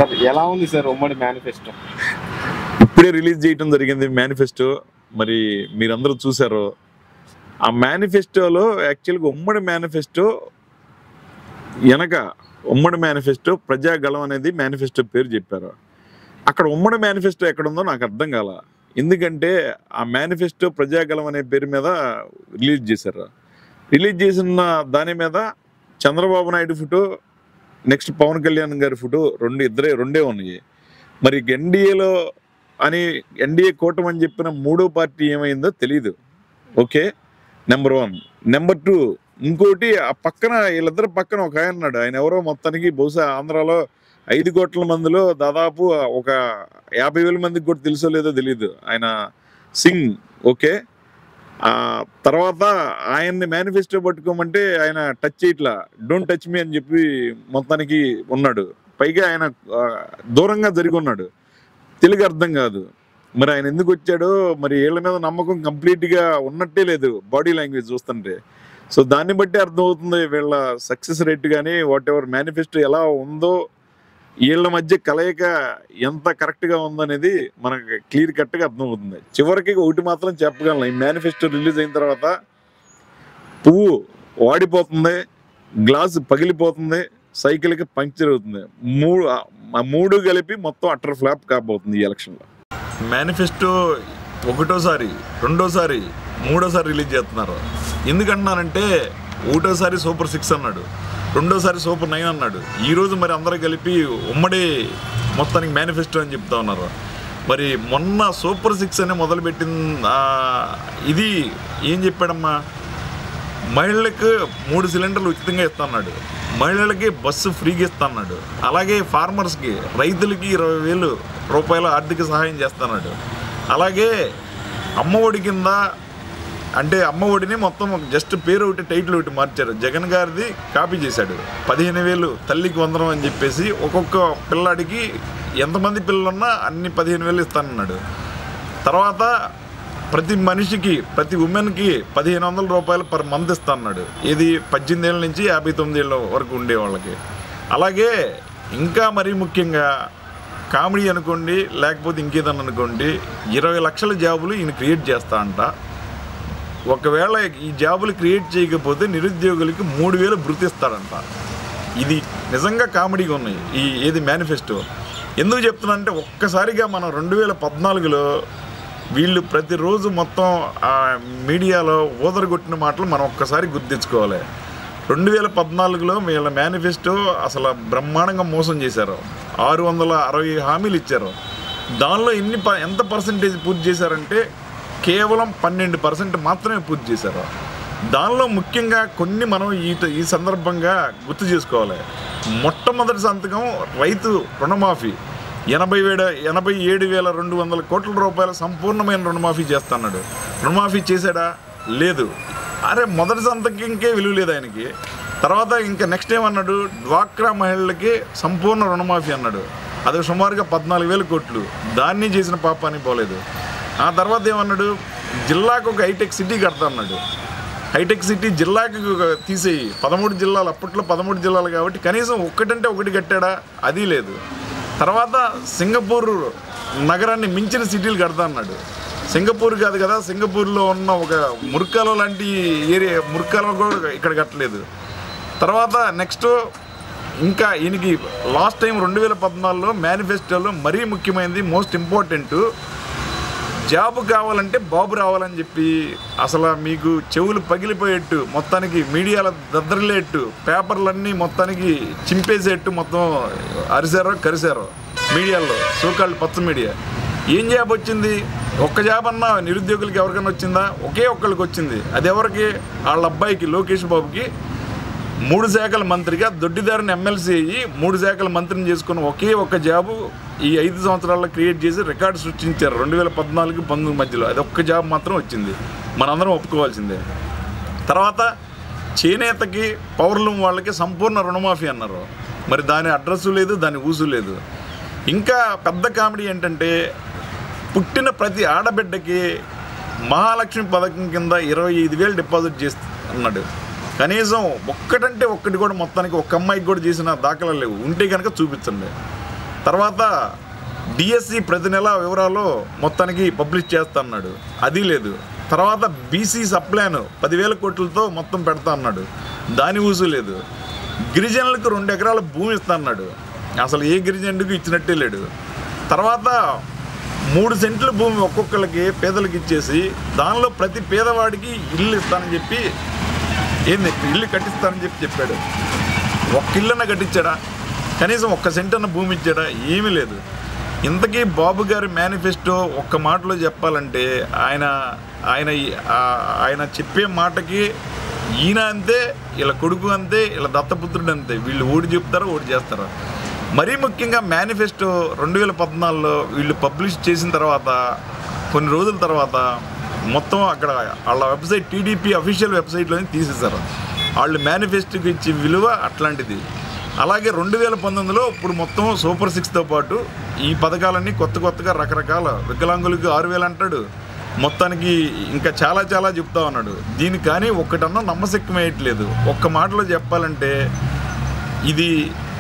Sir ఎలా ఉంది sir ఉమ్మడి మేనిఫెస్టో? ఇప్పుడే రిలీజ్ చేయడం జరిగింది మేనిఫెస్టో. మరి మీరందరూ చూసారు. ఆ మేనిఫెస్టోలో యాక్చువల్గా ఉమ్మడి మేనిఫెస్టో వెనక ఉమ్మడి మేనిఫెస్టో ప్రజాగళం అనేది మేనిఫెస్టో పేరు చెప్పారు. అక్కడ ఉమ్మడి మేనిఫెస్టో ఎక్కడుందో నాకు అర్థం కాల. ఎందుకంటే ఆ మేనిఫెస్టో ప్రజాగళం అనే పేరు మీద రిలీజ్ చేశారు. రిలీజ్ చేసిన దాని మీద చంద్రబాబు నాయుడు ఫోటో, నెక్స్ట్ పవన్ కళ్యాణ్ గారి ఫోటో రెండే ఉన్నాయి. మరి ఎన్డీఏలో అని ఎన్డీఏ కూటమి అని చెప్పిన మూడో పార్టీ ఏమైందో తెలీదు. Okay, number 1. నెంబర్ 2, ఇంకోటి ఆ పక్కన వీళ్ళిద్దరు పక్కన ఒక ఆయన ఉన్నాడు. ఆయన ఎవరో మొత్తానికి బహుశా ఆంధ్రాలో 5 కోట్ల మందిలో దాదాపు ఒక 50,000 మందికి కూడా తెలుసో లేదో తెలీదు. ఆయన సింగ్. ఓకే, తర్వాత ఆయన్ని మేనిఫెస్టో పట్టుకోమంటే ఆయన టచ్ చేయట్లా, డోంట్ టచ్ మీ అని చెప్పి మొత్తానికి ఉన్నాడు. పైగా ఆయన దూరంగా జరిగి ఉన్నాడు. తెలుగు అర్థం కాదు. మరి ఆయన ఎందుకు వచ్చాడో మరి వీళ్ళ మీద నమ్మకం కంప్లీట్గా ఉన్నట్టే లేదు బాడీ లాంగ్వేజ్ చూస్తుంటే. సో దాన్ని బట్టి అర్థమవుతుంది వీళ్ళ సక్సెస్ రేట్ కానీ వాట్ ఎవర్ మేనిఫెస్టో ఎలా ఉందో, వీళ్ళ మధ్య కలయిక ఎంత కరెక్ట్గా ఉందనేది మనకు క్లియర్ కట్గా అర్థమవుతుంది. చివరికి ఒకటి మాత్రం చెప్పగలను, ఈ మేనిఫెస్టో రిలీజ్ అయిన తర్వాత పువ్వు వాడిపోతుంది, గ్లాసు పగిలిపోతుంది, సైకిల్కి పంక్చర్ అవుతుంది. మూడు కలిపి మొత్తం అటర్ ఫ్లాప్ కాబోతుంది ఈ ఎలక్షన్లో. మేనిఫెస్టో ఒకటోసారి, రెండోసారి, మూడోసారి రిలీజ్ చేస్తున్నారు. ఎందుకంటున్నానంటే ఒకటోసారి సూపర్ 6 అన్నాడు, రెండోసారి సూపర్ 9 అన్నాడు. ఈరోజు మరి అందరూ కలిపి ఉమ్మడి మొత్తానికి మేనిఫెస్టో అని చెప్తా ఉన్నారు. మరి మొన్న సూపర్ 6 అని మొదలుపెట్టిన ఇది ఏం చెప్పాడమ్మా, మహిళలకు 3 సిలిండర్లు ఉచితంగా ఇస్తాన్నాడు, మహిళలకి బస్సు ఫ్రీగా ఇస్తాన్నాడు, అలాగే ఫార్మర్స్కి రైతులకి 20,000 రూపాయల ఆర్థిక సహాయం చేస్తున్నాడు. అలాగే అమ్మఒడి కింద అంటే అమ్మఒడిని మొత్తం జస్ట్ పేరు ఒకటి టైటిల్ ఒకటి మార్చారు. జగన్ గారిది కాపీ చేశాడు. 15,000 తల్లికి వందనం అని చెప్పేసి ఒక్కొక్క పిల్లాడికి ఎంతమంది పిల్లలున్నా అన్ని 15,000 ఇస్తానన్నాడు. తర్వాత ప్రతి మనిషికి, ప్రతి ఉమెన్కి 1,500 రూపాయలు పర్ మంత్ ఇస్తాన్నాడు. ఇది 18 ఏళ్ళ నుంచి 59 ఏళ్ళ వరకు ఉండే వాళ్ళకి. అలాగే ఇంకా మరీ ముఖ్యంగా కామెడీ అనుకోండి, లేకపోతే ఇంకేదన్నా అనుకోండి, 20 లక్షల జాబులు ఈయన క్రియేట్ చేస్తా అంట. ఒకవేళ ఈ జాబులు క్రియేట్ చేయకపోతే నిరుద్యోగులకి 3,000 భృతిస్తాడంట. ఇది నిజంగా కామెడీగా ఉన్నాయి ఏది మేనిఫెస్టో. ఎందుకు చెప్తున్నానంటే ఒక్కసారిగా మనం 2014లో వీళ్ళు ప్రతిరోజు మొత్తం మీడియాలో ఊదరగొట్టిన మాటలు మనం ఒక్కసారి గుర్తించుకోవాలి. 2014లో వీళ్ళ మేనిఫెస్టో అసలు బ్రహ్మాండంగా మోసం చేశారు. 660 హామీలు ఇచ్చారు. దానిలో ఎంత పర్సంటేజ్ పూర్తి చేశారంటే కేవలం 12% మాత్రమే పూర్తి చేశారు. దానిలో ముఖ్యంగా కొన్ని మనం ఈ సందర్భంగా గుర్తు చేసుకోవాలి. మొట్టమొదటి సంతకం రైతు రుణమాఫీ 87,200 కోట్ల రూపాయల సంపూర్ణమైన రుణమాఫీ చేస్తున్నాడు. రుణమాఫీ చేశాడా? లేదు. అరే మొదటి సంతకంకే విలువ లేదు ఆయనకి. తర్వాత ఇంకా నెక్స్ట్ ఏమన్నాడు, డ్వాక్రా మహిళలకి సంపూర్ణ రుణమాఫీ అన్నాడు. అది సుమారుగా 14,000 కోట్లు. దాన్ని చేసిన పాపాన్ని పోలేదు. ఆ తర్వాత ఏమన్నాడు, జిల్లాకు ఒక హైటెక్ సిటీ కడతా అన్నాడు. హైటెక్ సిటీ జిల్లాకి తీసేయి. 13 జిల్లాలు, అప్పట్లో 13 జిల్లాలు కాబట్టి కనీసం ఒక్కటంటే ఒకటి కట్టాడా? అది లేదు. తర్వాత సింగపూర్ నగరాన్ని మించిన సిటీలు కడతా అన్నాడు. సింగపూర్ కాదు కదా, సింగపూర్లో ఉన్న ఒక ముర్కాలో లాంటి ఏరియా, ముర్కాలో కూడా ఇక్కడ కట్టలేదు. తర్వాత నెక్స్ట్ ఇంకా ఈయనకి లాస్ట్ టైం 2014లో మేనిఫెస్టోలో మరీ ముఖ్యమైనది, మోస్ట్ ఇంపార్టెంట్, జాబ్ కావాలంటే బాబు రావాలని చెప్పి అసలు మీకు చెవులు పగిలిపోయేట్టు, మొత్తానికి మీడియాలో దద్దరిలేట్టు, పేపర్లన్నీ మొత్తానికి చింపేసేట్టు మొత్తం అరిశారో కరిశారో మీడియాలో, సోకాల్డ్ పచ్చ మీడియా. ఏం జాబ్ వచ్చింది? ఒక్క జాబ్ అన్నా నిరుద్యోగులకి ఎవరికైనా వచ్చిందా? ఒకే ఒక్కరికి వచ్చింది. అది ఎవరికి? వాళ్ళ అబ్బాయికి, లోకేష్ బాబుకి 3 శాఖల మంత్రిగా దొడ్డిదారిని ఎమ్మెల్సీ అయ్యి 3 శాఖల మంత్రిని చేసుకున్న ఒకే ఒక్క జాబు ఈ 5 సంవత్సరాల్లో క్రియేట్ చేసి రికార్డు సృష్టించారు 2014-19 మధ్యలో. అది ఒక్క జాబ్ మాత్రం వచ్చింది, మనందరం ఒప్పుకోవాల్సిందే. తర్వాత చేనేతకి, పౌర్లూమ్ వాళ్ళకి సంపూర్ణ రుణమాఫీ అన్నారు. మరి దాని అడ్రస్సు లేదు, దాని ఊసు లేదు. ఇంకా పెద్ద కామెడీ ఏంటంటే పుట్టిన ప్రతి ఆడబిడ్డకి మహాలక్ష్మి పథకం కింద 25,000 డిపాజిట్ చేస్తున్నాడు. కనీసం ఒక్కటంటే ఒక్కటి కూడా మొత్తానికి ఒక్క అమ్మాయికి కూడా చేసిన దాఖలాలు లేవు. ఉంటే కనుక చూపించండి. తర్వాత డిఎస్సి ప్రతి నెల వివరాలు మొత్తానికి పబ్లిష్ చేస్తా అన్నాడు, అది లేదు. తర్వాత బీసీ సప్లాన్ 10,000 కోట్లతో మొత్తం పెడతా అన్నాడు, దాని ఊసు లేదు. గిరిజనులకు 2 ఎకరాల భూమి ఇస్తా అన్నాడు, అసలు ఏ గిరిజనుడికి ఇచ్చినట్టే లేడు. తర్వాత 3 సెంట్ల భూమి ఒక్కొక్కరికి పేదలకు ఇచ్చేసి దానిలో ప్రతి పేదవాడికి ఇల్లు ఇస్తానని చెప్పి ఇల్లు కట్టిస్తానని చెప్పాడు. ఒక్క ఇల్లన్న కట్టించాడా? కనీసం 1 సెంట్ అన్న భూమి ఇచ్చాడా? ఏమీ లేదు. ఇంతకీ బాబు గారి మేనిఫెస్టో ఒక్క మాటలో చెప్పాలంటే ఆయన చెప్పే మాటకి ఈయన అంతే, ఇలా కొడుకు అంతే, ఇలా దత్తపుత్రుడు అంతే. వీళ్ళు ఓడి చెప్తారో ఓడి చేస్తారో. మరీ ముఖ్యంగా మేనిఫెస్టో 2014లో వీళ్ళు పబ్లిష్ చేసిన తర్వాత కొన్ని రోజుల తర్వాత మొత్తం అక్కడ వాళ్ళ వెబ్సైట్ టీడీపీ అఫీషియల్ వెబ్సైట్లోనే తీసేశారు. వాళ్ళు మేనిఫెస్టోకి ఇచ్చే విలువ అట్లాంటిది. అలాగే 2019లో ఇప్పుడు మొత్తం సూపర్ 6తో పాటు ఈ పథకాలన్నీ కొత్తగా రకరకాల వికలాంగులకు 6,000 అంటాడు, మొత్తానికి ఇంకా చాలా చెప్తా ఉన్నాడు. దీనికి కానీ ఒక్కటన్నా నమ్మశక్యమేయట్లేదు. ఒక్క మాటలో చెప్పాలంటే ఇది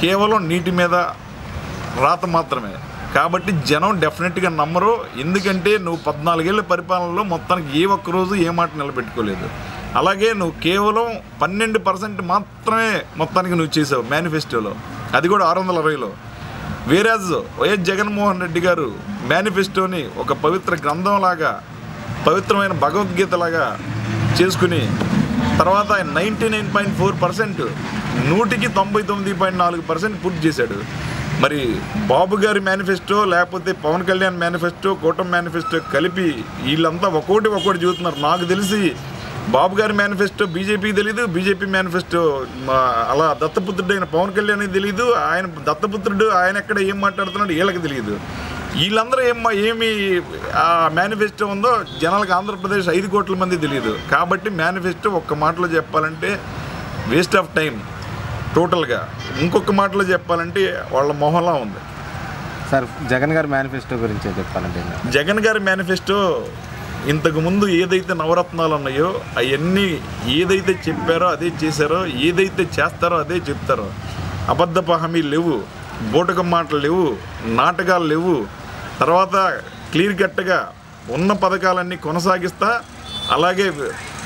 కేవలం నీటి మీద రాత మాత్రమే. కాబట్టి జనం డెఫినెట్గా నమ్మరు. ఎందుకంటే నువ్వు 14 ఏళ్ళ పరిపాలనలో మొత్తానికి ఏ ఒక్కరోజు ఏ మాట నిలబెట్టుకోలేదు. అలాగే నువ్వు కేవలం 12% మాత్రమే మొత్తానికి నువ్వు చేసావు మేనిఫెస్టోలో, అది కూడా 620లో. వేరాజ్ వైఎస్ జగన్మోహన్ రెడ్డి గారు మేనిఫెస్టోని ఒక పవిత్ర గ్రంథంలాగా, పవిత్రమైన భగవద్గీతలాగా చేసుకుని తర్వాత 99.4%, 99.4% పూర్తి చేశాడు. మరి బాబు గారి మేనిఫెస్టో లేకపోతే పవన్ కళ్యాణ్ మేనిఫెస్టో, కూటమి మేనిఫెస్టో కలిపి వీళ్ళంతా ఒక్కొక్కటి చూస్తున్నారు. నాకు తెలిసి బాబు గారి మేనిఫెస్టో బీజేపీకి తెలీదు, బీజేపీ మేనిఫెస్టో అలా దత్తపుత్రుడు అయిన పవన్ కళ్యాణ్కి తెలీదు, ఆయన దత్తపుత్రుడు ఆయన ఎక్కడ ఏం మాట్లాడుతున్నాడు వీళ్ళకి తెలియదు. వీళ్ళందరూ ఏమి ఆ మేనిఫెస్టో ఉందో జనాలకు ఆంధ్రప్రదేశ్ 5 కోట్ల మంది తెలియదు. కాబట్టి మేనిఫెస్టో ఒక్క మాటలో చెప్పాలంటే వేస్ట్ ఆఫ్ టైం టోటల్గా. ఇంకొక మాటలో చెప్పాలంటే వాళ్ళ మొహంలా ఉంది. సార్ జగన్ గారి మేనిఫెస్టో గురించి చెప్పాలంటే, జగన్ గారి మేనిఫెస్టో ఇంతకుముందు ఏదైతే నవరత్నాలు ఉన్నాయో అవన్నీ ఏదైతే చెప్పారో అదే చేశారో, ఏదైతే చేస్తారో అదే చెప్తారో. అబద్ధపు హామీలు లేవు, బూటకం మాటలు లేవు, నాటకాలు లేవు. తర్వాత క్లియర్ కట్గా ఉన్న పథకాలన్నీ కొనసాగిస్తా. అలాగే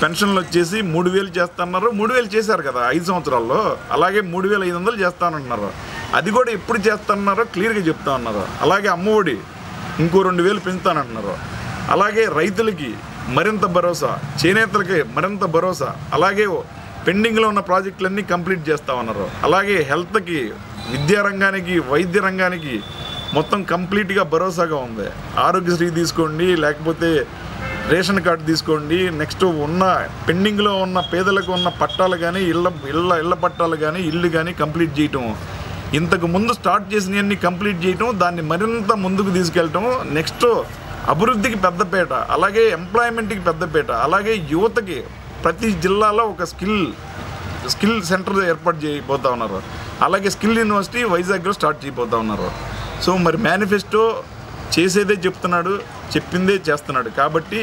పెన్షన్లు వచ్చేసి 3,000 చేస్తున్నారు, 3,000 చేశారు కదా 5 సంవత్సరాల్లో. అలాగే 3,500 చేస్తానంటున్నారు, అది కూడా ఎప్పుడు చేస్తానన్నారో క్లియర్గా చెప్తా ఉన్నారు. అలాగే అమ్మఒడి ఇంకో 2,000 పెంచుతానంటున్నారు. అలాగే రైతులకి మరింత భరోసా, చేనేతలకి మరింత భరోసా. అలాగే పెండింగ్లో ఉన్న ప్రాజెక్టులన్నీ కంప్లీట్ చేస్తూ ఉన్నారు. అలాగే హెల్త్కి, విద్యారంగానికి, వైద్య రంగానికి మొత్తం కంప్లీట్గా భరోసాగా ఉంది. ఆరోగ్యశ్రీ తీసుకోండి, లేకపోతే రేషన్ కార్డు తీసుకోండి. నెక్స్ట్ ఉన్న పెండింగ్లో ఉన్న పేదలకు ఉన్న పట్టాలు కానీ, ఇళ్ళ పట్టాలు కానీ, ఇల్లు కానీ కంప్లీట్ చేయటం, ఇంతకు ముందు స్టార్ట్ చేసినవన్నీ కంప్లీట్ చేయటం, దాన్ని మరింత ముందుకు తీసుకెళ్ళటం. నెక్స్ట్ అభివృద్ధికి పెద్దపీట, అలాగే ఎంప్లాయ్మెంట్కి పెద్దపీట, అలాగే యువతకి ప్రతి జిల్లాలో ఒక స్కిల్ సెంటర్ ఏర్పాటు చేయబోతూ ఉన్నారు. అలాగే స్కిల్ యూనివర్సిటీ వైజాగ్లో స్టార్ట్ చేయబోతూ ఉన్నారు. సో మరి మేనిఫెస్టో చేసేదే చెప్తున్నాడు, చెప్పిందే చేస్తున్నాడు. కాబట్టి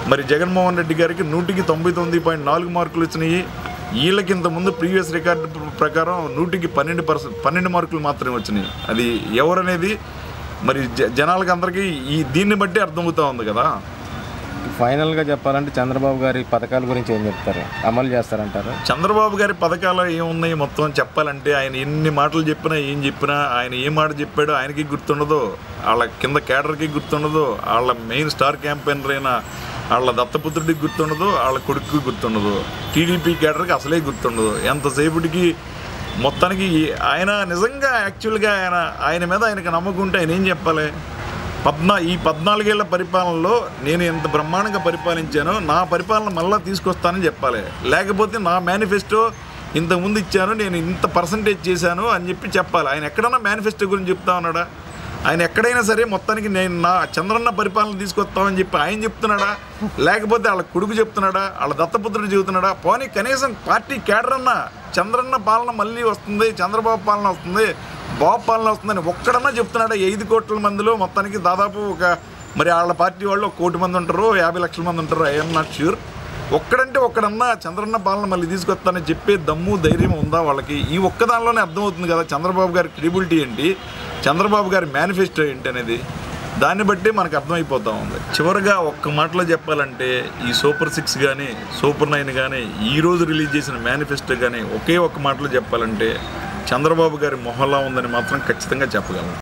మరి జగన్మోహన్ రెడ్డి గారికి 199.4 మార్కులు వచ్చినాయి. వీళ్ళకి ఇంతకుముందు ప్రీవియస్ రికార్డు ప్రకారం 100కి 12 మార్కులు మాత్రమే వచ్చినాయి. అది ఎవరనేది మరి జనాలకి అందరికీ దీన్ని బట్టి అర్థమవుతూ ఉంది కదా. ఫైనల్గా చెప్పాలంటే చంద్రబాబు గారి పథకాల గురించి ఏం చెప్తారు, అమలు చేస్తారంటారు? చంద్రబాబు గారి పథకాలు ఏమున్నాయి మొత్తం చెప్పాలంటే, ఆయన ఎన్ని మాటలు చెప్పినా ఏం చెప్పినా, ఆయన ఏ మాట చెప్పాడో ఆయనకి గుర్తుండదు, వాళ్ళ కింద కేడర్కి గుర్తుండదు, వాళ్ళ మెయిన్ స్టార్ క్యాంపెయినర్ అయిన వాళ్ళ దత్తపుత్రుడికి గుర్తుండదు, వాళ్ళ కొడుకు గుర్తుండదు, టీడీపీ కేడర్కి అసలే గుర్తుండదు. ఎంతసేపటికి మొత్తానికి ఆయన నిజంగా యాక్చువల్గా ఆయన మీద ఆయనకు నమ్మకుంటే ఆయన ఏం చెప్పాలి? ఈ 14 ఏళ్ల పరిపాలనలో నేను ఎంత బ్రహ్మాండంగా పరిపాలించానో నా పరిపాలన మళ్ళీ తీసుకొస్తానని చెప్పాలి. లేకపోతే నా మేనిఫెస్టో ఇంతకుముందు ఇచ్చాను, నేను ఇంత పర్సంటేజ్ చేశాను అని చెప్పాలి. ఆయన ఎక్కడన్నా మేనిఫెస్టో గురించి చెప్తా ఉన్నాడా? ఆయన ఎక్కడైనా సరే మొత్తానికి నేను నా చంద్రన్న పరిపాలన తీసుకొస్తామని చెప్పి ఆయన చెప్తున్నాడా? లేకపోతే వాళ్ళ కొడుకు చెప్తున్నాడా? వాళ్ళ దత్తపుత్రుడు చెబుతున్నాడా? పోనీ కనీసం పార్టీ కేడర్ అన్నా చంద్రన్న పాలన మళ్ళీ వస్తుంది, చంద్రబాబు పాలన వస్తుంది, బాబు పాలన వస్తుందని ఒక్కడన్నా చెప్తున్నాడా? 5 కోట్ల మందిలో మొత్తానికి దాదాపు మరి వాళ్ళ పార్టీ వాళ్ళు 1 కోటి మంది ఉంటారు, 50 లక్షల మంది ఉంటారు, ఐఎమ్ నాట్ ష్యూర్. ఒక్కడంటే ఒక్కడన్నా చంద్రన్న పాలన మళ్ళీ తీసుకొస్తానని చెప్పే దమ్ము ధైర్యం ఉందా వాళ్ళకి? ఈ ఒక్క దానిలోనే అర్థమవుతుంది కదా చంద్రబాబు గారి క్రెడిబిలిటీ ఏంటి, చంద్రబాబు గారి మేనిఫెస్టో ఏంటి అనేది. దాన్ని బట్టి మనకు అర్థమైపోతూ ఉంది. చివరిగా ఒక్క మాటలో చెప్పాలంటే ఈ సూపర్ 6 కానీ సూపర్ 9 కానీ ఈరోజు రిలీజ్ చేసిన మేనిఫెస్టో కానీ ఒకే ఒక్క మాటలో చెప్పాలంటే చంద్రబాబు గారి మొహంలా ఉందని మాత్రం ఖచ్చితంగా చెప్పగలం.